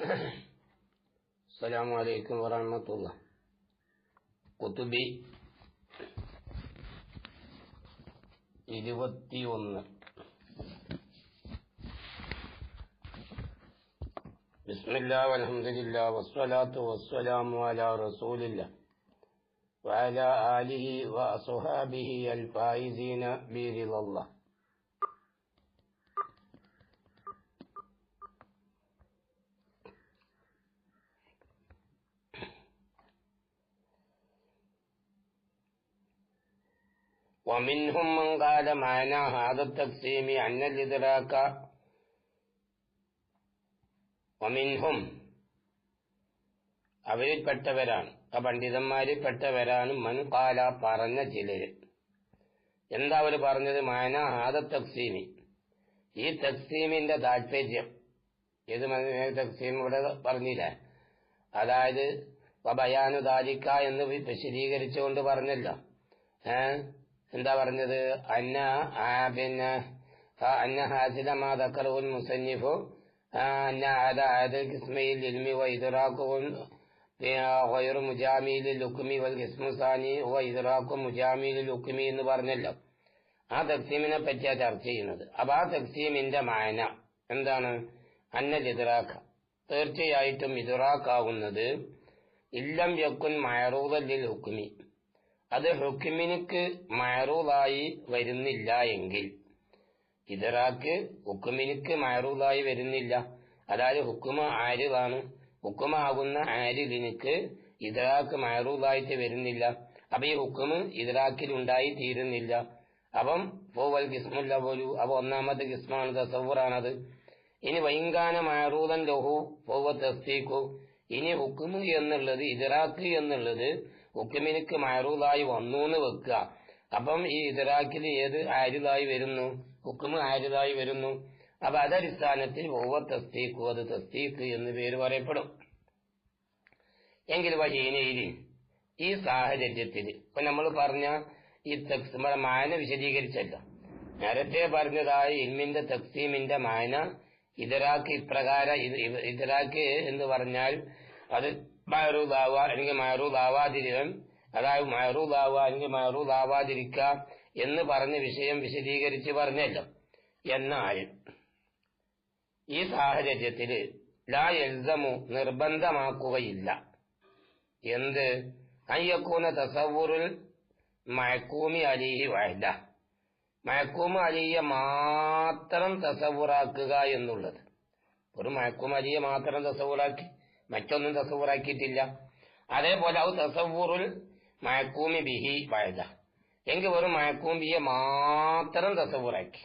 അസ്സലാമു അലൈക്കും വറഹ്മത്തുള്ളാഹി. കുതുബി 21. ബിസ്മില്ലാഹി വൽഹംദുലില്ലാഹി വസ്സലാത്തു വസ്സലാമു അലാ റസൂലില്ലാഹി വഅലാ ആലിഹി വഅസ്ഹാബിഹി അൽ ഫായിസീന ബിറിളല്ലാഹ്. ومنهم من قال معنى هذا التقسيم أن الإدراك ومنهم അവരിൽപ്പെട്ടവരാണ്, പണ്ഡിതന്മാരിൽപ്പെട്ടവരാണ് മൻ ഖാല പറഞ്ഞ ചിലര്. എന്താ അവർ പറഞ്ഞത്? മാന ഹാദ തഖ്സീമി, ഈ തഖ്സീമിന്റെ താല്പര്യം. ഏത് തഖ്സീം ഇവിടെ പറഞ്ഞില്ല, അതായത് ബയാനു ദാലിക എന്ന് വിശദീകരിച്ചുകൊണ്ട് പറഞ്ഞല്ലോ. എന്താ പറഞ്ഞത്? അന്ന ഹാസില മാ ദക്കറഹുൽ മുസന്നിഫു അന്ന അദാഅദൽ ഖിസ്മയിൽ ഇൽമി വ ഇദ്റാഖുൻ ഗൈറു മുജാമിലിൽ ഹുക്മി വൽ ഖിസ്മു സാനി വ ഇദ്റാഖു മുജാമിലിൽ ഹുക്മി എന്ന് പറഞ്ഞല്ലോ. ആ തഖ്സീമിനെ പറ്റിയാ ചർച്ച ചെയ്യുന്നത്. അപ്പൊ ആ തഖ്സീമിന്റെ മാന എന്താണ്? അന്നൽ ഇദ്റാഖ, തീർച്ചയായിട്ടും ഇദ്റാഖാവുന്നത് ഇല്ലം യക്കുൻ മഅറൂദൻ ലിൽ ഹുക്മി, അത് ഹുക്മിനിക്ക് മഅറൂദായി വരുന്നില്ല എങ്കിൽ. ഇദ്റാക്ക് ഹുക്മിനിക്ക് മഅറൂദായി വരുന്നില്ല, അതായത് ഹുക്മ ആരിദാണ്, ഹുക്മാകുന്ന ആരിദിനിക്ക് ഇദ്റാക്ക് മഅറൂദായിട്ട് വരുന്നില്ല. അപ്പൊ ഈ ഹുക്മ് ഇദ്റാക്കിൽ ഉണ്ടായി തീരുന്നില്ല. അപ്പം ഫവൽ ഖിസ്മുൽ അവലു, അപ്പൊ ഒന്നാമത്തെ ഖിസ്മാണ്, തസവ്വുറാണത്. ഇനി വൈങ്കാന മഅറൂദൻ ലഹു ഫവ തസ്ദീഖു, ഇനി ഹുക്മ് എന്നുള്ളത്, ഇദ്റാക്ക് എന്നുള്ളത് ഹുക്മിനിക്ക് മഅറൂദായി വന്നു എന്ന് വെക്കുക. അപ്പം ഈ ഇദ്റാക്കിൽ ഏത് ആരിദായി വരുന്നു? ഹുക്മ് ആരിദായി വരുന്നു. അപ്പൊ അതടിസ്ഥാനത്തിൽ ഫവ തസ്ദീഖു, അത് തസ്ദീഖ് എന്ന് പേര് പറയപ്പെടും. എങ്കിൽ വഹീനയിൽ, ഈ സാഹചര്യത്തിൽ ഇപ്പൊ നമ്മൾ പറഞ്ഞ ഈ മാന വിശദീകരിച്ചല്ലോ. നേരത്തെ പറഞ്ഞതായി ഇൽമിന്റെ തഖ്സീമിന്റെ മാന ഇദ്റാക്ക് ഇപ്രകാരം. ഇദ്റാക്ക് എന്ന് പറഞ്ഞാൽ അത് മഅറൂദാവ അല്ലെങ്കിൽ മഅറൂദാവാതിരിക്കാൻ, അതായത് മഅറൂദാവ അല്ലെങ്കിൽ മഅറൂദാവാതിരിക്കുക എന്ന് പറഞ്ഞ വിഷയം വിശദീകരിച്ച് പറഞ്ഞല്ലോ. എന്നാൽ ഈ സാഹചര്യത്തിൽ ലാ യൽസമു, നിർബന്ധമാക്കുകയില്ല. എന്ത്? അയ്യക്കൂന തസവ്വുറുൽ മഅ്കൂമി അലൈഹി വഹദ, മഅ്കൂമു അലിയെ മാത്രം തസവ്വുറാക്കുക എന്നുള്ളത്. ഒരു മഅ്കൂമു അലിയെ മാത്രം തസവ്വുറാക്കി, മറ്റൊന്നും തസവ്വുറാക്കിയിട്ടില്ല. അതേപോലെ ഔ തസവ്വുറുൽ മഅ്കൂമി ബിഹി വഹദ, എങ്കിൽ വെറും മഅ്കൂം ബിയെ മാത്രം തസവ്വുറാക്കി.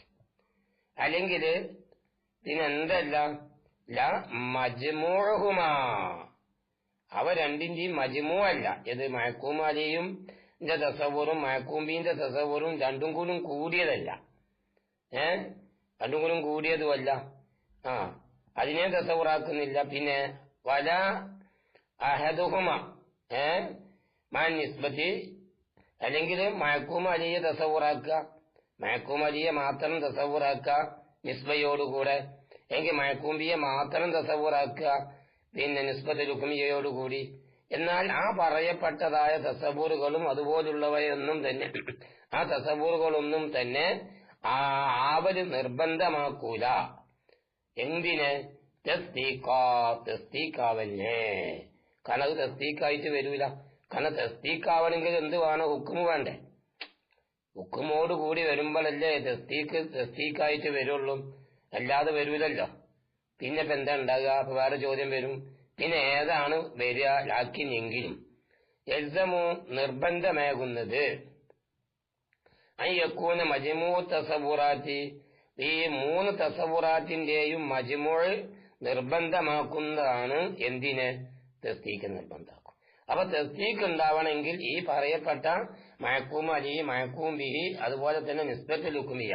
അല്ലെങ്കിൽ ഇതിനെന്തല്ല, ല മജ്മൂഉഹുമാ, അവ രണ്ടിന്റെയും മജ്മൂ അല്ല. ഇത് മഅ്കൂം അലിയും തസവ്വുറും മഅ്കൂം ബിന്റെ തസവ്വുറും രണ്ടും കൂടി കൂടിയതല്ല, രണ്ടും കൂടി കൂടിയതുമല്ല. അതിനെ തസവ്വുറാക്കുന്നില്ല. പിന്നെ വല അഹദുഹുമ മാൻ നിസ്ബത്തി, അല്ലെങ്കിൽ മഅ്കൂം അലിയെ തസവ്വുറാക്കുക, മഅ്കൂം അലിയെ മാത്രം തസവ്വുറാക്കുക നിസ്ബയോടുകൂടെ, എങ്കിൽ മഅ്കൂം ബിയെ മാത്രം തസവ്വുറാക്കുക പിന്നെ നിസ്ബത്തുൽ ഹുക്മിയയോടുകൂടി. എന്നാൽ ആ പറയപ്പെട്ടതായ തസവ്വുറുകളും അതുപോലുള്ളവയൊന്നും തന്നെ, ആ തസവ്വുറുകളൊന്നും തന്നെ ആവല് നിർബന്ധമാക്കൂല. എന്തിന്? തസ്ദീഖാവല്ലേ. കാരണം അത് തസ്ദീഖായിട്ട് വരൂല. കാരണം തസ്ദീഖാവണമെങ്കിൽ എന്ത് വേണം? ഹുക്മ് വേണ്ടേ? ഹുക്മോടുകൂടി വരുമ്പോഴല്ലേ തസ്ദീഖായിട്ട് വരുള്ളൂ, അല്ലാതെ വരൂലല്ലോ. പിന്നെ ഇപ്പൊ എന്താ ഉണ്ടാകുക? അപ്പൊ വേറെ ചോദ്യം വരും, പിന്നെ ഏതാണ് വരിക? ലാക്കിനെങ്കിലും യൽസമു, നിർബന്ധമാകുന്നത് അയ്യക്കൂന മജ്മൂ തസവ്വുറാത്തി, ഈ മൂന്ന് തസവ്വുറാത്തിന്റെയും മജ്മൂ നിർബന്ധമാക്കുന്നതാണ്. എന്തിന്? തസ്ദീഖ് നിർബന്ധമാക്കും. അപ്പൊ തസ്ദീഖ് ഉണ്ടാവണമെങ്കിൽ ഈ പറയപ്പെട്ട മഅ്കൂം അലി, മഅ്കൂം ബിഹി, അതുപോലെ തന്നെ നിസ്ബത്തുൽ ഹുക്മിയ,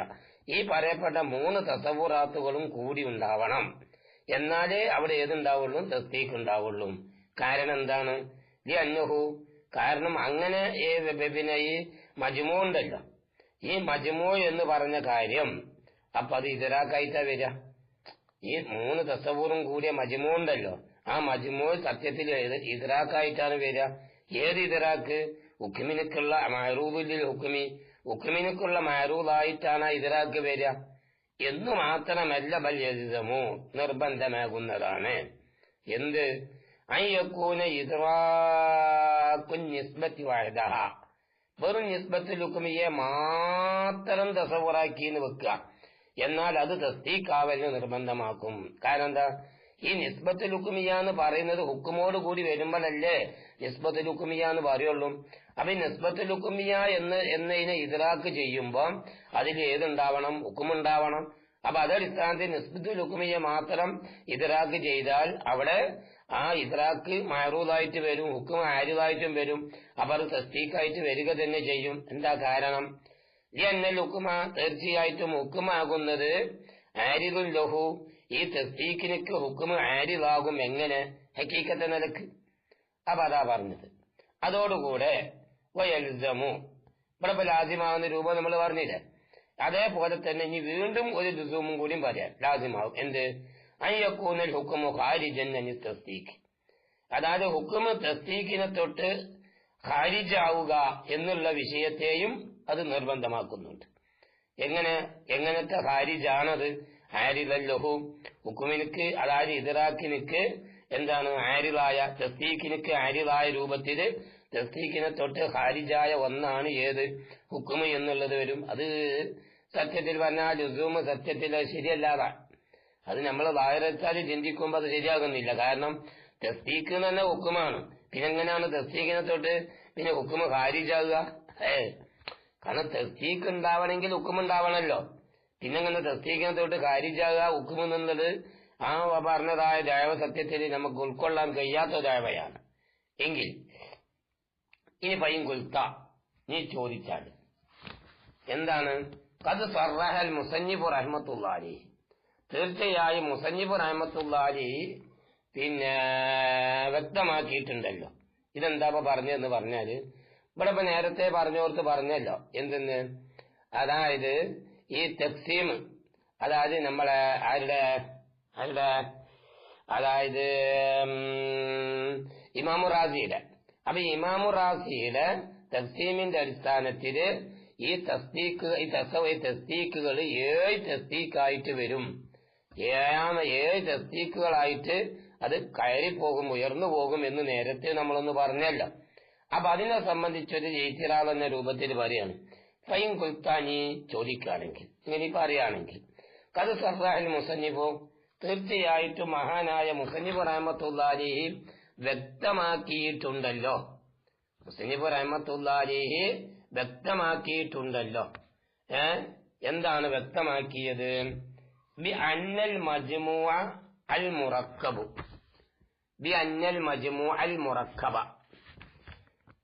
ഈ പറയപ്പെട്ട മൂന്ന് തസവ്വുറാത്തുകളും കൂടി ഉണ്ടാവണം. എന്നാലേ അവിടെ ഏതുണ്ടാവുള്ളൂ? തസ്ദീഖ് ഉണ്ടാവുള്ളൂ. കാരണം എന്താണ്? ലി അന്നഹു, കാരണം അങ്ങനെ പിന്നെ ഈ മജ്മൂ ഉണ്ടല്ലോ, ഈ മജ്മൂ എന്ന് പറഞ്ഞ കാര്യം അപ്പൊ അത് ഇദ്റാക്കായിട്ടാ വരിക. ഈ മൂന്ന് തസവ്വുറും കൂടിയ മജ്മൂ ഉണ്ടല്ലോ, ആ മജ്മൂ സത്യത്തിൽ ഇദ്റാക്കായിട്ടാണ് വരിക. ഏത് ഇദ്റാക്ക്? ഹുക്മിനക്കുള്ള മഅറൂദുൽ ഹുക്മി, ഹുക്മിനക്കുള്ള മഅറൂദായിട്ടാണ് ഇദ്റാക്ക് വരിക എന്നു മാത്രമല്ല ബൽ യൽസമു നിർബന്ധമാകുന്നതാണ്. എന്ത്? അയ്യക്കൂന ഇദ്റാക്കുൻ നിസ്ബത്തി വഹദഹ, വെറും നിസ്ബത്തുൽ ഹുക്മിയെ മാത്രം തസവ്വുറാക്കിന്ന് വെക്കുക, എന്നാൽ അത് തസ്ദീഖാവലിന് നിർബന്ധമാക്കും. കാരണം എന്താ? ഈ നിസ്ബത്തുൽ ഹുക്മിയ എന്ന് പറയുന്നത് ഹുക്കുമോട് കൂടി വരുമ്പോഴല്ലേ നിസ്ബത്തുൽ ഹുക്മിയ എന്ന് പറയുള്ളൂ. അപ്പൊ ഈ നിസ്ബത്തുൽ ഹുക്മിയ എന്നതിനെ ഇദ്റാക്ക് ചെയ്യുമ്പോ അതിൽ ഏതുണ്ടാവണം? ഹുക്കുമുണ്ടാവണം. അപ്പൊ അതടിസ്ഥാനത്തിൽ നിസ്ബത്തുൽ ഹുക്മിയ മാത്രം ഇദ്റാക്ക് ചെയ്താൽ അവിടെ ആ ഇദ്റാക്ക് മഅറൂദായിട്ട് വരും, ഹുക്കും ആരിദായിട്ടും വരും. അപ്പൊ അത് തസ്ദീഖായിട്ട് വരിക തന്നെ ചെയ്യും. എന്താ കാരണം? ലിഅന്നൽ ഹുക്മ, തീർച്ചയായിട്ടും ഹുക്കുമാകുന്നത് ആരിദുൽ ലഹു, ഈ തസ്ദീഖിനക്ക് ഹുക്കും ആരിദാകും. എങ്ങനെ? ഹഖീഖത്തെ നിലക്ക്. അപ്പൊ അതാ പറഞ്ഞത്. അതോടുകൂടെ വയൽസമു, ഇവിടെ ലാസിമാവുന്ന രൂപം നമ്മൾ പറഞ്ഞില്ലേ, അതേപോലെ തന്നെ ഇനി വീണ്ടും ഒരു ലുസൂമും കൂടിയും പറയാം. ലാസിമാവും. എന്ത്? അയ്യക്കൂനൽ ഹുക്കുമു ഖാരിജൻ അനി തസ്ദീഖ്, അതായത് ഹുക്കുമ് തസ്ദീഖിനെ തൊട്ട് ഖാരിജാവുക എന്നുള്ള വിഷയത്തെയും അത് നിർബന്ധമാക്കുന്നുണ്ട്. എങ്ങനത്തെ ഖാരിജാണത്? ആരിദൽ ലഹു, ഹുക്കുമിനിക്ക് അതായത് ഇദ്റാക്കിനിക്ക് എന്താണ് ആരിദായ, തസ്ദീഖിനിക്ക് ആരിദായ രൂപത്തില് തസ്ദീഖിനെ തൊട്ട് ഖാരിജായ ഒന്നാണ് ഏത്? ഹുക്കുമ് എന്നുള്ളത് വരും. അത് സത്യത്തിൽ പറഞ്ഞാൽ ലുസൂമ് സത്യത്തിൽ ശരിയല്ലാതാ. അത് നമ്മൾ വായരച്ചാൽ ചിന്തിക്കുമ്പോൾ അത് ശരിയാകുന്നില്ല. കാരണം തസ്ദീഖ് എന്ന് തന്നെ ഹുക്കുമാണ്. പിന്നെ എങ്ങനെയാണ് തസ്ദീഖിനെ തൊട്ട് പിന്നെ ഹുക്കുമ് ഖാരിജാകുക? കാരണം തസ്ദീഖ് ഉണ്ടാവണമെങ്കിൽ ഹുക്കുമുണ്ടാവണമല്ലോ. പിന്നെങ്ങനെ തസ്ദീഖിനെ തൊട്ട് ഖാരിജാകുക? ഹുക്കുമ് എന്നുള്ളത് ആ പറഞ്ഞതായ ദഅവ സത്യത്തിൽ നമുക്ക് ഉൾക്കൊള്ളാൻ കഴിയാത്ത ദഅവയാണ്. എങ്കിൽ ഇനി ഫൈൻ കുൽത്ത, നീ ചോദിച്ചാൽ എന്താണ്? ഖദ് സറഹൽ മുസന്നിഫ് റഹ്മത്തുള്ളാഹി, തീർച്ചയായും മുസന്നിഫ് റഹ്മത്തുള്ളാഹി പിന്നെ വ്യക്തമാക്കിയിട്ടുണ്ടല്ലോ. ഇതെന്താ പറഞ്ഞതെന്ന് പറഞ്ഞാല് ഇവിടെ ഇപ്പൊ നേരത്തെ പറഞ്ഞോർത്ത് പറഞ്ഞല്ലോ. എന്തെന്ന്? അതായത് ഈ തഖ്സീം, അതായത് നമ്മളെ ആരുടെ അതായത് ഇമാമു റാസിയുടെ. അപ്പൊ ഇമാമു റാസിയുടെ തഖ്സീമിന്റെ അടിസ്ഥാനത്തില് ഈ തസ്ദീഖുകൾ 7 തസ്ദീഖായിട്ട് വരും. 7 തസ്ദീഖുകളായിട്ട് അത് കയറിപ്പോകും, ഉയർന്നു പോകും എന്ന് നേരത്തെ നമ്മളൊന്ന് പറഞ്ഞല്ലോ. അപ്പൊ അതിനെ സംബന്ധിച്ചൊരു ജയിത്തിറാവ് എന്ന രൂപത്തിൽ പറയാണ്. ഫൈൻ കുൽത്താനി ചോദിക്കുകയാണെങ്കിൽ, ഇങ്ങനെ പറയുകയാണെങ്കിൽ, ഖദ് സറഹൽ മുസന്നിഫു, തീർച്ചയായിട്ടും മഹാനായ മുസന്നിഫ് റഹ്മത്തുള്ളാഹി വ്യക്തമാക്കിയിട്ടുണ്ടല്ലോ. മുസന്നിഫ് റഹ്മത്തുള്ളാഹി വ്യക്തമാക്കിയിട്ടുണ്ടല്ലോ. എന്താണ് വ്യക്തമാക്കിയത്? ബി അന്നൽ മജ്മൂഅ അൽ മുറക്കബു, ബി അന്നൽ മജ്മൂഅ അൽ മുറക്കബ,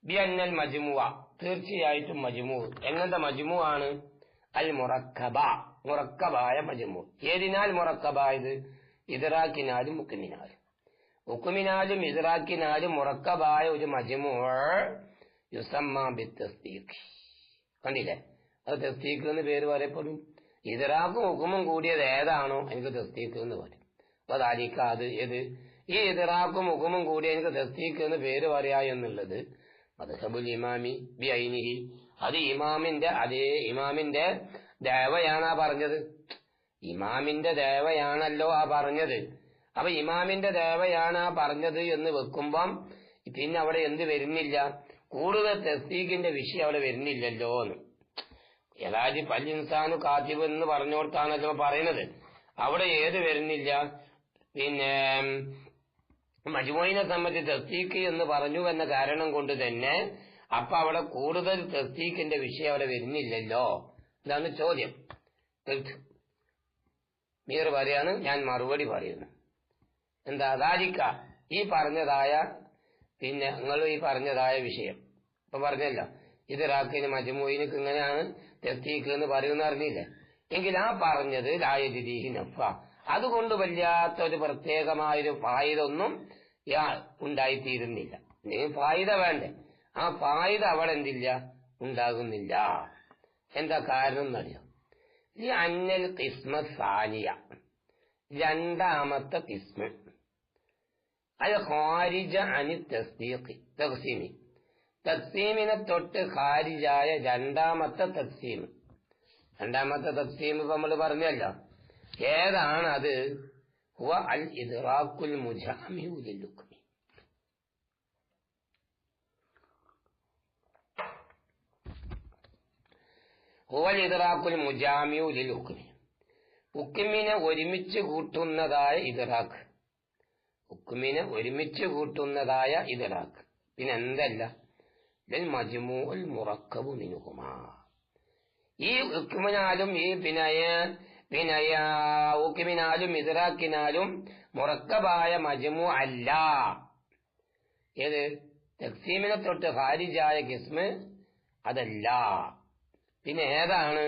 ബി അന്നൽ മജ്മൂഅ, തീർച്ചയായിട്ടും മജ്മൂ. എങ്ങനത്തെ മജ്മൂ ആണ്? അൽ മുറക്കബ, മുറക്കബായ മജ്മൂ. ഏതിനാൽ മുറക്കബായത്? ഇദ്റാക്കിനാലും ഹുക്കുമിനാലും. ഹുക്കുമിനാലും ഇദ്റാക്കിനാലും മുറക്കബായ ഒരു മജ്മൂ യുസമ്മ ബിത്തസ്ദീഖ്. കണ്ടില്ലേ? അത് തസ്ദീഖ് എന്ന് പേര് പറയപ്പെടും. ഇദ്റാഖും ഹുക്കുമും കൂടിയത് ഏതാണോ എനിക്ക് തസ്ദീഖ് എന്ന് പറയും. അപ്പൊ ദാലിക, അത് ഏത്? ഈ ഇദ്റാഖും ഹുക്കുമും കൂടി എനിക്ക് തസ്ദീഖ് എന്ന് പേര് പറയാ എന്നുള്ളത് മദ്ഹബുൽ ഇമാമി ബി ഐനിഹി, അത് ഇമാമിന്റെ അതേ ഇമാമിന്റെ ദഅവയാണ് പറഞ്ഞത്. ഇമാമിന്റെ ദഅവയാണല്ലോ ആ പറഞ്ഞത്. അപ്പൊ ഇമാമിന്റെ ദഅവയാണ് ആ പറഞ്ഞത് എന്ന് വെക്കുമ്പം പിന്നെ അവിടെ എന്ത് വരുന്നില്ല? കൂടുതൽ തസ്ദീഖിന്റെ വിഷയം അവിടെ വരുന്നില്ലല്ലോ എന്ന്. യഥാജി പല്ലിൻസാനു കാത്തിബ് എന്ന് പറഞ്ഞോടത്താണല്ലോ പറയുന്നത്. അവിടെ ഏത് വരുന്നില്ല? പിന്നെ മജ്മൂഇനെ സംബന്ധിച്ച് തസ്ദീഖ് എന്ന് പറഞ്ഞു എന്ന കാരണം കൊണ്ട് തന്നെ അപ്പൊ അവിടെ കൂടുതൽ തസ്ദീഖിന്റെ വിഷയം അവിടെ വരുന്നില്ലല്ലോ. ഇതാണ് ചോദ്യം. മീർ പറയാണ്, ഞാൻ മറുപടി പറയുന്നു. എന്താ? ദാലിക, ഈ പറഞ്ഞതായ പിന്നെ നിങ്ങൾ ഈ പറഞ്ഞതായ വിഷയം ഇപ്പൊ പറഞ്ഞല്ലോ. ഇദ്റാഖിന് മജ്മൂഇനക്ക് ഇങ്ങനെയാണ് തസ്ദീഖ് എന്ന് പറയുന്ന അറിഞ്ഞില്ലേ? എങ്കിൽ ആ പറഞ്ഞത് ലായജിദീഹി നഫ, അതുകൊണ്ട് വല്ലാത്തൊരു പ്രത്യേകമായൊരു ഫായിദ ഒന്നും ഉണ്ടായിത്തീരുന്നില്ല. ഫായിദ വേണ്ടേ? ആ ഫായിദ അവിടെ എന്തില്ല? ഉണ്ടാകുന്നില്ല. എന്താ കാരണം എന്നറിയോ? ഈ അന്നൽ ഖിസ്മ സാനിയ, രണ്ടാമത്തെ ഖിസ്മ, അൽ ഖാരിജ അനി തഖ്സീമി, തഖ്സീമിനെ തൊട്ട് ഖാരിജായ രണ്ടാമത്തെ തഖ്സീം. രണ്ടാമത്തെ തഖ്സീം ഇപ്പൊ നമ്മൾ പറഞ്ഞല്ലോ, ഏതാണ് അത്? ഹുവ അൽ ഇദ്റാഖുൽ മുജാമിഉ ലിൽ ഹുക്മി. ഹുവ അൽ ഇദ്റാഖുൽ മുജാമിഉ ലിൽ ഹുക്മി, ഹുക്മിനെ ഒരുമിച്ച് കൂട്ടുന്നതായ ഇദ്റാഖ്. ഹുക്മിനെ ഒരുമിച്ച് കൂട്ടുന്നതായ ഇദ്റാഖ്. പിന്നെ എന്തല്ല, മജ്മൂഉൽ മുറക്കബു മിൻഹുമാ, ഈ ഹുക്മിനാലും ഈ ഹുക്മിനാലും ഇദ്റാഖിനാലും മുറക്കബായ മജ്മൂ അല്ല. ഏത്? തഖ്സീമിനെ തൊട്ട് ഖാരിജായ ഖിസ്മ് അതല്ല. പിന്നെ ഏതാണ്?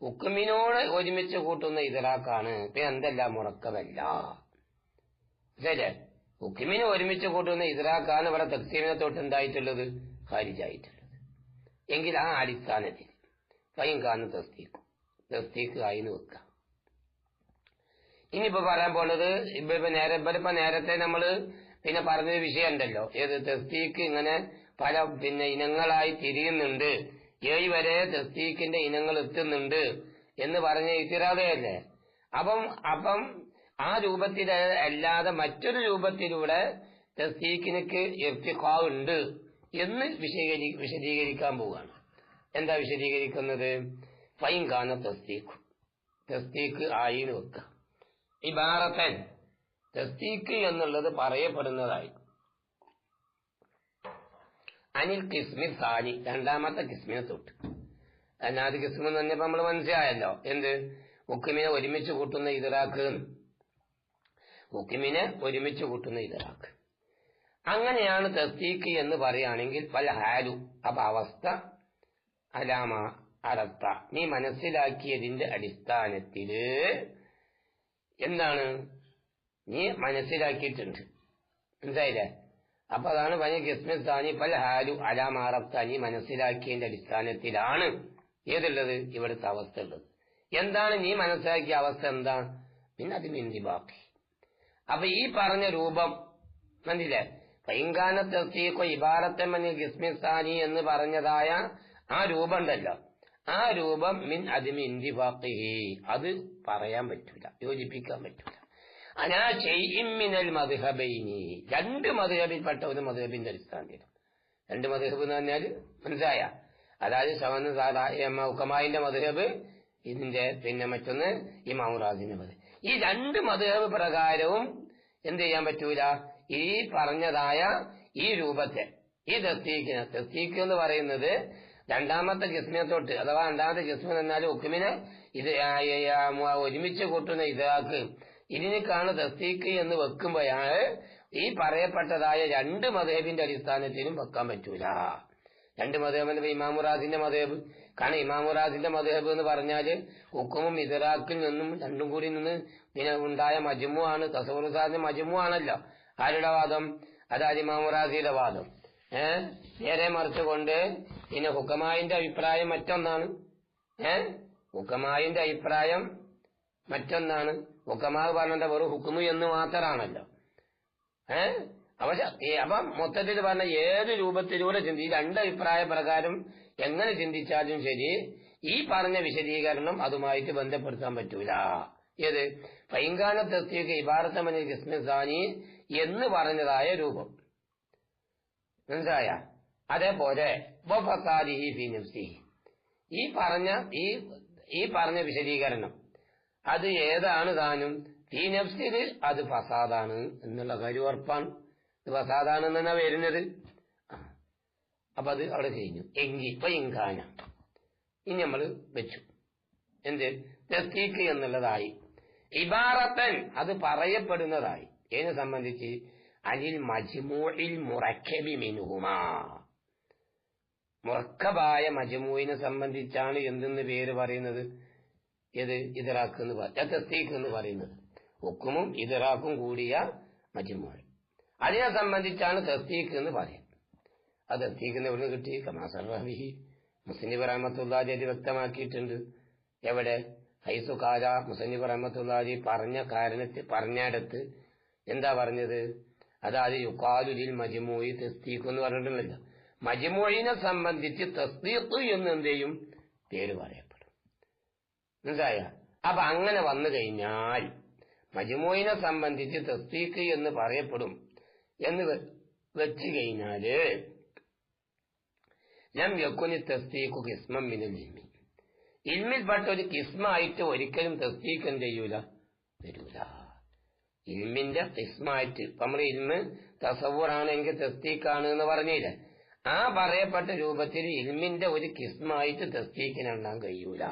ഹുക്മിനോട് ഒരുമിച്ച് കൂട്ടുന്ന ഇദ്റാഖാണ്. പിന്നെ എന്തല്ല? മുറക്കബല്ല. ശരി, ഹുക്മിനെ ഒരുമിച്ച് കൂട്ടുന്ന ഇദ്റാഖാണ് ഇവിടെ തഖ്സീമിനെ തൊട്ട് എന്തായിട്ടുള്ളത്? ഖാരിജായിട്ടുള്ളത്. എങ്കിൽ ആ അടിസ്ഥാനത്തിൽ ഫൈൻകാന തസ്ദീഖ് ആയിന്ന് വെക്കാം. ഇനിയിപ്പോ പറയാൻ പോണത് ഇപ്പൊ നേരത്തെ നമ്മള് പറഞ്ഞൊരു വിഷയം ഉണ്ടല്ലോ, ഏത്? തസ്ദീഖ് ഇങ്ങനെ പല ഇനങ്ങളായി തിരിയുന്നുണ്ട്, 7 വരെ തസ്ദീഖിന്റെ ഇനങ്ങൾ എത്തുന്നുണ്ട് എന്ന് പറഞ്ഞ ഇത്തിറാദയല്ലേ. അപ്പം ആ രൂപത്തിൽ അല്ലാതെ മറ്റൊരു രൂപത്തിലൂടെ തസ്ദീഖിനക്ക് ഇർത്തിഖാ ഉണ്ട് എന്ന് വിശദീകരിക്കാൻ പോവുകയാണ്. എന്താ വിശദീകരിക്കുന്നത്? ഫൈൻകാന തസ്ദീഖ് ആയിന്ന് വെക്കുക. ഇബാറത്തൻ, തസ്ദീഖ് എന്നുള്ളത് പറയപ്പെടുന്നതായി അനിൽ കിസ്മി സാനി, രണ്ടാമത്തെ കിസ്മിനെ തൊട്ട്. അതിനകത്ത് കിസ്മി എന്ന് പറഞ്ഞപ്പോ നമ്മൾ മനസ്സിലായല്ലോ, എന്ത്? ഹുക്മിനെ ഒരുമിച്ച് കൂട്ടുന്ന ഇദ്റാഖ്. ഹുക്മിനെ ഒരുമിച്ച് കൂട്ടുന്ന ഇദ്റാഖ്. അങ്ങനെയാണ് തസ്ദീഖ് എന്ന് പറയുകയാണെങ്കിൽ പല ഹാലു, അപ്പൊ അവസ്ഥ അലാമ അറത്ത, നീ മനസ്സിലാക്കിയതിന്റെ അടിസ്ഥാനത്തില് എന്താണ്? നീ മനസ്സിലാക്കിയിട്ടുണ്ട്, മനസ്സിലായില്ലേ? അപ്പൊ അതാണ് പറഞ്ഞ കിസ്മിസ്ഥാനി പല ഹാലു അലാമ അറത്ത, നീ മനസ്സിലാക്കിയതിന്റെ അടിസ്ഥാനത്തിലാണ് ഏതുള്ളത്? ഇവിടുത്തെ അവസ്ഥ ഉള്ളത്. എന്താണ് നീ മനസ്സിലാക്കിയ അവസ്ഥ? എന്താ? പിന്നെ അതിന് ഇന്തിബാഖി. അപ്പൊ ഈ പറഞ്ഞ രൂപം മനസ്സിലെ ഫൈൻകാന തസ്ദീഖ് ഇബാറത്തൻ മിൻ കിസ്മിസ്ഥാനി എന്ന് പറഞ്ഞതായ ആ രൂപം ഉണ്ടല്ലോ, ആ രൂപം മിൻ അതിമി ഇന്തിബാഖിഹി, അത് പറയാൻ പറ്റൂല, യോജിപ്പിക്കാൻ പറ്റൂല. അനാ ശൈഇൻ മിനൽ മദ്ഹബൈനി, 2 മദ്ഹബിൽപ്പെട്ട ഒരു മദ്ഹബിന്റെ അടിസ്ഥാനത്തിൽ. 2 മദ്ഹബ് എന്ന് പറഞ്ഞാൽ മനസ്സിലായ, അതായത് ഹുക്കമായിന്റെ മദ്ഹബ്, ഇതിന്റെ മറ്റൊന്ന് ഇമാം റാസിന്റെ മദ്ഹബ്. ഈ 2 മദ്ഹബ് പ്രകാരവും എന്ത് ചെയ്യാൻ പറ്റൂല? ഈ പറഞ്ഞതായ ഈ രൂപത്തെ, ഈ തസ്ദീഖ് എന്ന് പറയുന്നത് രണ്ടാമത്തെ ജിസ്മിനെ തൊട്ട്, അഥവാ രണ്ടാമത്തെ ജിസ്മി എന്നാൽ ഹുക്മിനെ ഇത് ഒരുമിച്ച് കൂട്ടുന്ന ഇദ്റാഖ്, ഇതിനേക്കാണ് തസ്ദീഖ് എന്ന് വെക്കുമ്പോഴാണ് ഈ പറയപ്പെട്ടതായ 2 മദ്ഹബിന്റെ അടിസ്ഥാനത്തിലും വെക്കാൻ പറ്റൂല. 2 മദ്ഹബ് ഇമാമുറാസിന്റെ മദ്ഹബ്. കാരണം ഇമാമുറാസിന്റെ മദ്ഹബ് എന്ന് പറഞ്ഞാല് ഹുക്കുമും ഇദ്റാഖിൽ നിന്നും രണ്ടും കൂടി നിന്ന് പിന്നെ ഉണ്ടായ മജ്മു ആണ്. തസവ്വുറുസാദിന്റെ മജ്മു ആണല്ലോ ആരുടെ വാദം? അതായത് ഇമാമുറാസിയുടെ വാദം. നേരെ മറിച്ച് കൊണ്ട് പിന്നെ ഹുക്കമായിന്റെ അഭിപ്രായം മറ്റൊന്നാണ്. ഹുക്കമായിന്റെ അഭിപ്രായം മറ്റൊന്നാണ്. ഹുക്കമാവ് പറഞ്ഞ വെറും ഹുക്കുമു എന്ന് മാത്രമാണല്ലോ. അപ്പം മൊത്തത്തിൽ പറഞ്ഞ ഏത് രൂപത്തിലൂടെ ചിന്തി, 2 അഭിപ്രായ പ്രകാരം എങ്ങനെ ചിന്തിച്ചാലും ശരി, ഈ പറഞ്ഞ വിശദീകരണം അതുമായിട്ട് ബന്ധപ്പെടുത്താൻ പറ്റൂല. ഏത്? ഫൈൻകാന തസ്ദീഖ് ഇബാറത്തൻ മിൻ കിസ്മിസ്ഥാനി എന്ന് പറഞ്ഞതായ രൂപം, മനസ്സിലായ? അതേപോലെ വഫസാദിഹി ഫീ നഫ്സിഹി, ഈ പറഞ്ഞ വിശദീകരണം അത് ഏതാണ് താനും? ഫീ നഫ്സിഹി, അത് ഫസാദാണ് എന്നുള്ള കാര്യം ഉറപ്പാണ്. ഇത് ഫസാദാണെന്നാ വരുന്നത്. അപ്പൊ അത് അവിടെ കഴിഞ്ഞു. എങ്കിൽ ഫൈൻകാന, ഇനി നമ്മൾ വെച്ചു എന്ത്? തസ്ദീഖ് എന്നുള്ളതായി. ഇബാറത്തൻ, അത് പറയപ്പെടുന്നതായി. ഇതിനെ സംബന്ധിച്ച് അനിൽ മജ്മൂഇൽ മുറക്കബി മിൻഹുമാ, മുറക്കബായ മജ്മൂഇനെ സംബന്ധിച്ചാണ് എന്തെന്ന് പേര് പറയുന്നത്? ഏത്? ഇദ്റാഖ് എന്ന് തസ്ദീഖ് എന്ന് പറയുന്നത്. ഹുക്കുമും ഇദ്റാഖും കൂടിയ മജ്മൂ, അതിനെ സംബന്ധിച്ചാണ് തസ്ദീഖ് എന്ന് പറയാം. അത് തസ്ദീഖ് എന്ന് എവിടെ കിട്ടി? കമാ സറഹി മുസ്ലിം റഹ്മത്തുള്ളാഹി അത് വ്യക്തമാക്കിയിട്ടുണ്ട്. എവിടെ? ഹൈസു കാല, മുസ്ലിം റഹ്മത്തുള്ളാഹി പറഞ്ഞ കാരണത്തിൽ പറഞ്ഞിടത്ത് എന്താ പറഞ്ഞത്? അതായത് യുഖാലുലിൽ മജ്മൂഇ തസ്ദീഖ് എന്ന് പറഞ്ഞിട്ടുണ്ടല്ലോ. മജ്മൂഇനെ സംബന്ധിച്ച് തസ്ദീഖ് എന്ന് എന്ത് ചെയ്യും? പേര് പറയപ്പെടും. മനസ്സിലായ? അപ്പൊ അങ്ങനെ വന്നു കഴിഞ്ഞാൽ മജ്മൂഇനെ സംബന്ധിച്ച് തസ്ദീഖ് എന്ന് പറയപ്പെടും എന്ന് വെച്ച് കഴിഞ്ഞാല് ലം യകുനി തസ്ദീഖു ഖിസ്മൻ മിനൽ ഇൽമി, ഇൽമിൽപ്പെട്ട ഒരു കിസ്മായിട്ട് ഒരിക്കലും തസ്ദീഖ് എന്ത് ചെയ്യൂല? വരൂല. ഇൽമിന്റെ കിസ്മായിട്ട് ഇപ്പൊ നമ്മൾ ഇൽമ് തസവ്വുറാണെങ്കിൽ തസ്ദീഖാണ് എന്ന് പറഞ്ഞില്ലേ, ആ പറയപ്പെട്ട രൂപത്തിൽ ഇൽമിന്റെ ഒരു കിസ്മായിട്ട് തസ്ദീഖിനെണ്ണാൻ കഴിയൂല.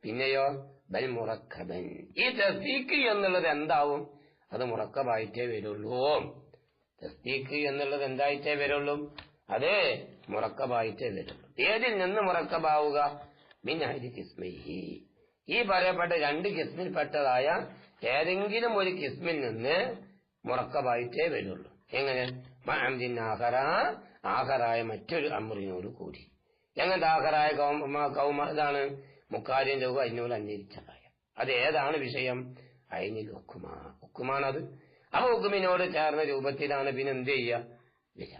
പിന്നെയോ ബൽ മുറക്കബൻ, ഈ തസ്ദീഖ് എന്നുള്ളത് എന്താവും? അത് മുറക്കബായിട്ടേ വരുള്ളൂ. തസ്ദീഖ് എന്നുള്ളത് എന്തായിട്ടേ വരുള്ളൂ? അത് മുറക്കബായിട്ടേ വരുള്ളൂ. ഏതിൽ നിന്ന് മുറക്കബാവുക? മിൻ അഹ്ലി കിസ്മിഹി, ഈ പറയപ്പെട്ട രണ്ട് കിസ്മിൽപ്പെട്ടതായ ഏതെങ്കിലും ഒരു കിസ്മിൽ നിന്ന് മുറക്കബായിട്ടേ വരുള്ളൂ. എങ്ങനെ? മഅംദിൻ ആഖറ, ആഖറായ മറ്റൊരു അമ്രിനോട് കൂടി. എങ്ങനത്തെ ആഖറായ കൗമ? ഇതാണ് മുക്കാര്യം ലഘു അതിനോട് അന്വേഷിച്ചതായ. അത് ഏതാണ് വിഷയം? അയിനിൽ ഹുക്കുമാണത്. അപ്പൊ ഹുക്കുമിനോട് ചേർന്ന രൂപത്തിലാണ് പിന്നെ എന്ത് ചെയ്യുക? വരിക.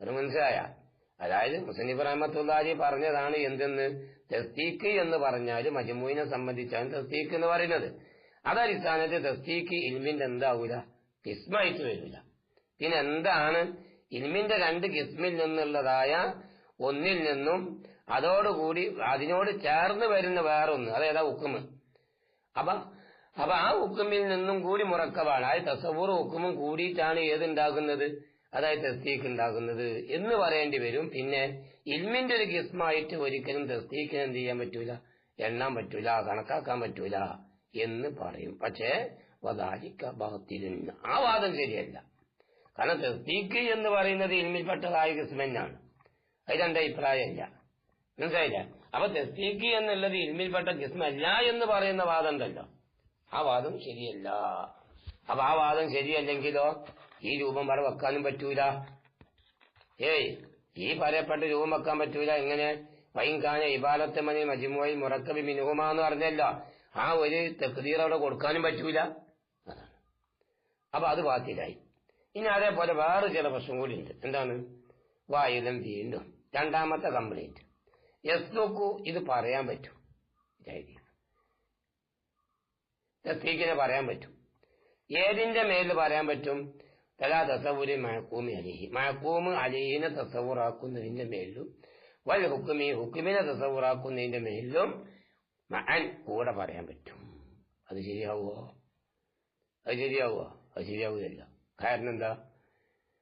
അത് മനസ്സിലായ? അതായത് മുസന്നിഫ് റഹ്മത്തുള്ളാഹി പറഞ്ഞതാണ് എന്തെന്ന്? തസ്ദീഖ് എന്ന് പറഞ്ഞാൽ മജ്മൂഇനെ സംബന്ധിച്ചാണ് തസ്ദീഖ് എന്ന് പറയുന്നത്. അതടിസ്ഥാനത്തിൽ തസ്ദീഖ് ഇൽമിന്റെ എന്താവൂല? കിസ്മായിട്ട് വരില്ല. പിന്നെ എന്താണ്? ഇൽമിന്റെ രണ്ട് കിസ്മിൽ നിന്നുള്ളതായ ഒന്നിൽ നിന്നും അതോടുകൂടി അതിനോട് ചേർന്ന് വരുന്ന വേറൊന്ന്, അതേതാ? ഹുക്കുമ്. അപ്പൊ ആ ഹുക്കുമിൽ നിന്നും കൂടി മുറക്കബാണ്. അതായത് തസവ്വുർ ഹുക്കുമും കൂടിയിട്ടാണ് ഏതുണ്ടാകുന്നത്? അതായത് തസ്ദീഖ് ഉണ്ടാകുന്നത് എന്ന് പറയേണ്ടി വരും. പിന്നെ ഇൽമിന്റെ ഒരു കിസ്മായിട്ട് ഒരിക്കലും തസ്ദീഖിന് എന്ത് ചെയ്യാൻ പറ്റൂല? എണ്ണാൻ പറ്റൂല, കണക്കാക്കാൻ പറ്റൂല എന്ന് പറയും. പക്ഷേ വദാലിക ബാത്തിലുൻ, ആ വാദം ശരിയല്ല. കാരണം തസ്ദീഖ് എന്ന് പറയുന്നത് ഇൽമിൽപ്പെട്ടതായ കിസ്മെന്നാണ്. അതിലെന്റെ അഭിപ്രായമില്ല. മനസ്സിലായില്ല? അപ്പൊ തസ്ദീഖ് എന്നുള്ളത് ഇൽമിൽപ്പെട്ട കിസ്മല്ല എന്ന് പറയുന്ന വാദം ഉണ്ടല്ലോ, ആ വാദം ശരിയല്ല. അപ്പൊ ആ വാദം ശരിയല്ലെങ്കിലോ ഈ രൂപം വരെ വെക്കാനും പറ്റൂല. ഈ പറയപ്പെട്ട രൂപം വെക്കാൻ പറ്റൂല. എങ്ങനെ? വൈകാന ഇബാലത്ത് മനി മജ്മൂഇൽ മുറക്കബി മിൻഹുമാ എന്ന് പറഞ്ഞല്ലോ, ആ ഒരു തഖ്ദീർ അവിടെ കൊടുക്കാനും പറ്റൂല. അതാണ്. അപ്പൊ അത് ബാത്തിലായി. ഇനി അതേപോലെ വേറെ ചില പ്രശ്നം കൂടി ഉണ്ട്. എന്താണ്? വായുധം വീണ്ടും രണ്ടാമത്തെ കംപ്ലൈന്റ്. യസ്ദുഖു, ഇത് പറയാൻ പറ്റും. തസ്ദീഖിനെ പറയാൻ പറ്റും. ഏതിന്റെ മേലിൽ പറയാൻ പറ്റും? തലാ തസവുരി മഅകൂമി അലൈഹി, മഅകൂമ് അലൈഹിനെ തസവുറാക്കുന്നതിന്റെ മേലിലും വൽ ഹുക്മി, ഹുക്മിനെ തസവുറാക്കുന്നതിന്റെ മേലിലും മഅൻ കൂടെ പറയാൻ പറ്റും. അത് ശരിയാവുമോ? അത് ശരിയാവുകയല്ല. കാരണം എന്താ?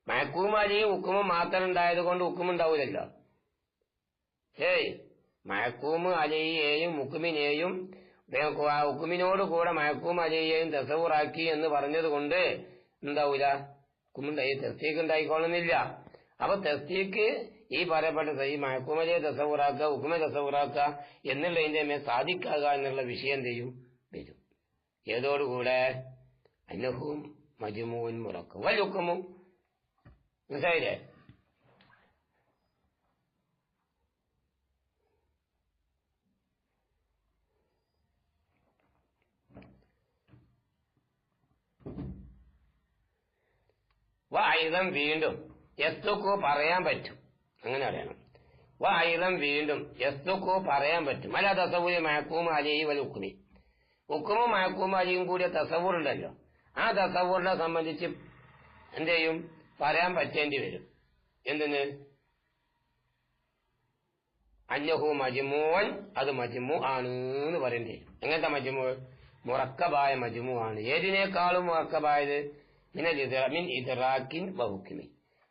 മഅകൂമ് അലൈഹി ഹുക്മും മാത്രം ഉണ്ടായത് കൊണ്ട് ഹുക്മുണ്ടാവൂലല്ലോ. മഅകൂമ് അലൈഹിയെയും ഹുക്മിനെയും ഹുക്മിനോട് കൂടെ മഅകൂമ് അലൈഹിയെയും തസവുറാക്കി എന്ന് പറഞ്ഞത് കൊണ്ട് എന്താവൂല? ഹുക്കുമുണ്ടായി. തസ്ദീഖ് ഉണ്ടായിക്കോളുന്നില്ല. അപ്പൊ തസ്ദീഖ് ഈ പറയപ്പെട്ട ഈ മഅകൂമ് അലൈഹി തസവുറാക്കുക, ഹുക്മെ തസവുറാക്കുക എന്നുള്ളതിന്റെ മേൽ സാധിക്കാക എന്നുള്ള വിഷയം എന്ത് ചെയ്യും? വരും. ഏതോടുകൂടെ? അന്നഹും മജ്മൂഉൻ മുറക്കബ് വൽ ഹുക്മു. മനസ്സിലായില്ലേ? വായുധം വീണ്ടും യസ്തുക്കു പറയാൻ പറ്റും. അങ്ങനെ അറിയണം. വായുധം വീണ്ടും യസ്തുക്കു പറയാൻ പറ്റും. അല്ല തസവുരി മഅകൂമ് അലൈഹി വൽ ഹുക്മി, ഹുക്മും മഅകൂമ് അലൈഹിയും കൂടിയ തസവുർ ഉണ്ടല്ലോ, ആ തസവുറിനെ സംബന്ധിച്ച് എന്ത് ചെയ്യും? പറയാൻ പറ്റേണ്ടി വരും. എന്തിന്? അന്നഹു മജ്മൂഅൻ, അത് മജ്മൂ ആണ് എന്ന് പറയേണ്ടി വരും. എങ്ങനത്തെ മജ്മൂ? മുറക്കബായ മജ്മൂ ആണ്. ഏതിനേക്കാളും മുറക്കബായത്? മിൻ ഇദ്റാക്കിൻ വ ഹുക്മി,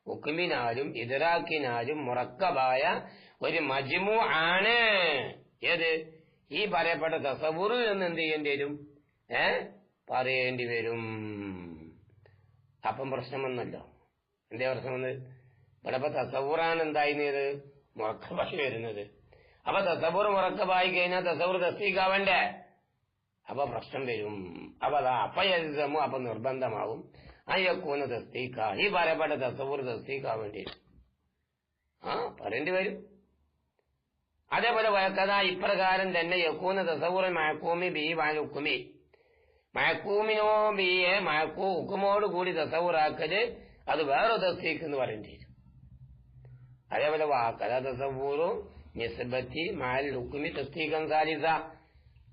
ഹുക്മിനാലും ഇദ്റാക്കിനാലും മുറക്കബായ ഒരു മജ്മൂ ആണ്. ഏത്? ഈ പറയപ്പെട്ട തസവുർ എന്ന് എന്ത് ചെയ്യേണ്ടി വരും? പറയേണ്ടി വരും. അപ്പം പ്രശ്നമൊന്നല്ലോ. എന്തേ പ്രശ്നം വന്നത്? ഇവിടെ ഇപ്പൊ തസവുറാണ് എന്തായിരുന്നത്? മുറക്കബായി വരുന്നത്. അപ്പൊ തസവുർ മുറക്കബായി കഴിഞ്ഞാൽ തസവുർ തസ്ദീഖാവണ്ടേ? അപ്പൊ പ്രശ്നം വരും. അപ്പൊ നിർബന്ധമാവും അയ്യക്കൂന്ന് തസ്ദീഖ, ഈ പറയപ്പെട്ട തസവുർ തസ്ദീഖാവേണ്ടി വരും. പറയേണ്ടി വരും. അതേപോലെ വയക്കഥ ഇപ്രകാരം തന്നെ യക്കൂന്ന് തസവുർ മഅകൂമി ബിഹി വഅൽ ഹുക്മി, മഴക്കൂമിനോ ബിയെ ഹുക്കുമോട് കൂടി തസവൂറാക്കല് അത് വേറെ തസ്തീക്ക് എന്ന് പറയേണ്ടി വരും. അതേപോലെ വാക്കല തസവൂറും നിസ്ബത്തി മാൽ ഹുക്കുമി തസ്തീഖൻ സാലിസ,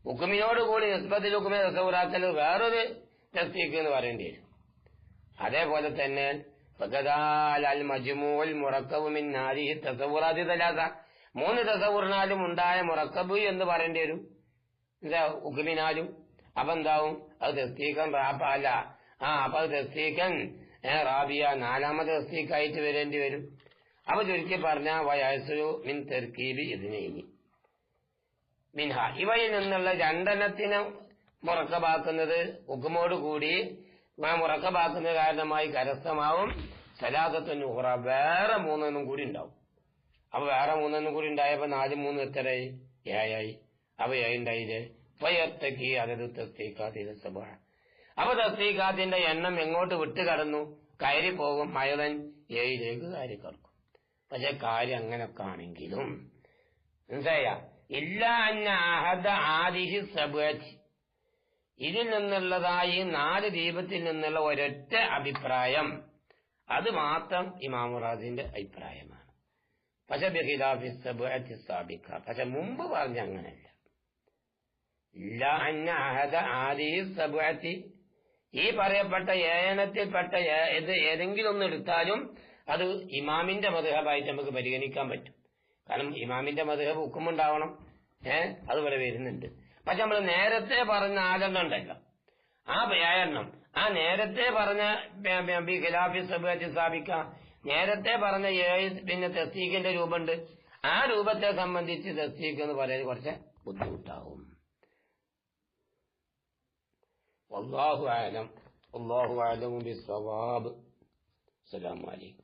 ഹുക്കുമിനോട് കൂടി നിസ്ബത്തിൽ ഹുക്കുമെ തസവൂറാക്കല് വേറൊരു തസ്തീക്ക് എന്ന് പറയേണ്ടി വരും. അതേപോലെ തന്നെ മജ്മൂഉൽ മുറക്കബു മിൻ ഹാദിഹി തസവ്വുറാത്തി സലാസ, 3 തസവ്വുറിനാലും ഉണ്ടായ മുറക്കബ് എന്ന് പറയേണ്ടി വരും. എന്താ ഹുക്കുമിനാലും. അപ്പൊ എന്താവും? അത് തസ്തീഖൻ റാബല്ല. അപ്പൊ അത് തസ്തീഖൻ റാബിയ, 4ാമത് തസ്തീഖായിട്ട് വരേണ്ടി വരും. അപ്പൊ ചുരുക്കി പറഞ്ഞ വയസ്സു മിൻ തർക്കീബി ഇതിനേനി മിൻഹ, ഇവയിൽ നിന്നുള്ള 2 മുറക്കബാക്കുന്നത് ഹുക്കുമോട് കൂടി മുറക്കബാക്കുന്ന കാരണമായി കരസ്ഥമാവും. സലാസത്തുൻ ഉഖ്റ, വേറെ 3 കൂടി ഉണ്ടാവും. അപ്പൊ വേറെ 3 കൂടി ഉണ്ടായപ്പോ 4 3 എത്രയായി? 7 അപ്പൊ 7 ഉണ്ടായില്ലേ? ഫയത്തക്കി അതത് തസ്തീഖാത്തിലെ സബഹ. അപ്പൊ തസ്തീഖാത്തിന്റെ എണ്ണം എങ്ങോട്ട് വിട്ട് കടന്നു? കയറി പോകും. മയതൻ 7ലേക്ക് കയറി കിടക്കും. പക്ഷെ കാര്യം അങ്ങനൊക്കെ ആണെങ്കിലും മനസ്സിലായ ഇല്ല അന്ന അഹദ ആദിഹി സബഅത്തി, ഇതിൽ നിന്നുള്ളതായി 4 ദീപത്തിൽ നിന്നുള്ള ഒരൊറ്റ അഭിപ്രായം, അത് മാത്രം ഇമാം റാസിന്റെ അഭിപ്രായമാണ്. പക്ഷെ ബിഖിലാഫി സബഅത്തി സാബിഖ, പക്ഷെ മുമ്പ് പറഞ്ഞ അങ്ങനെയല്ല. ഇല്ല അന്ന അഹദ ആദിഹി സബഅത്തി, ഈ പറയപ്പെട്ട ഏനത്തിൽപ്പെട്ട ഏതെങ്കിലും ഒന്ന് എടുത്താലും അത് ഇമാമിന്റെ മദ്ഹബായിട്ട് നമുക്ക് പരിഗണിക്കാൻ പറ്റും. കാരണം ഇമാമിന്റെ മദ്ഹബ് ഹുക്കുമുണ്ടാവണം. അതുപോലെ വരുന്നുണ്ട്. പക്ഷെ നമ്മൾ നേരത്തെ പറഞ്ഞ 4 ഉണ്ടല്ലോ, ആ 7 ആ നേരത്തെ പറഞ്ഞ ഖിലാഫി സബഅത്തി സാബിഖ, നേരത്തെ പറഞ്ഞ 7 പിന്നെ തസ്തീഖിന്റെ രൂപമുണ്ട്. ആ രൂപത്തെ സംബന്ധിച്ച് തസ്തീഖ് എന്ന് പറയുന്നത് കുറച്ച് ബുദ്ധിമുട്ടാവും. വല്ലാഹു അഅലം. വല്ലാഹു അഅലമു ബിസ്സവാബ്. അസ്സലാമു അലൈക്കും.